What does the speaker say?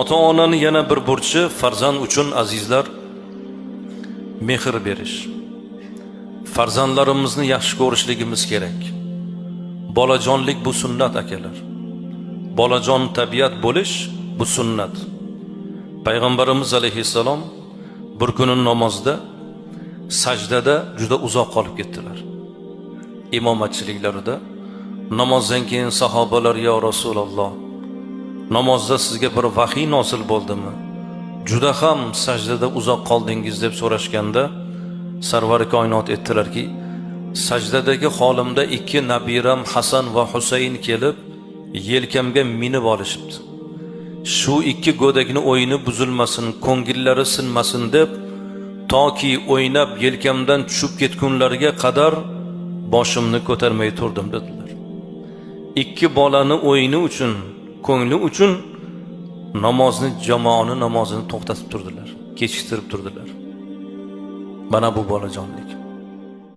Ota-onaning yana bir burchi farzand uchun azizlar mehr berish. Farzandlarimizni yaxshi ko'rishligimiz kerak. Bolajonlik bu sunnat akalar. Bolajon tabiat bo'lish bu sunnat. Payg'ambarimiz alayhissalom bir kuni namozda sajdada juda uzoq qolib ketdilar. İmomatchiliklarida namozdan keyin sahobalar ya Rasululloh, namozda sizga bir vahiy nosil bo'ldimi? Juda ham sajdada uzoq qoldingiz deb so'rashganda Sarvari koinot aytdilarki, sajdadagi holimda ikki nabiram Hasan va Husayn kelib yelkamga minib olishibdi. Shu ikki go'dakni o'yini buzilmasin, ko'ngillari sinmasin deb toki o'ynab yelkamdan tushib ketgunlariga qadar boshimni ko'tarmay turdim dedilar. Ikki bolani o'yini uchun, ko'ngli uchun namozni, jamoani namozini to'xtatib turdilar, kechiktirib turdilar. Mana bu bolajonlik.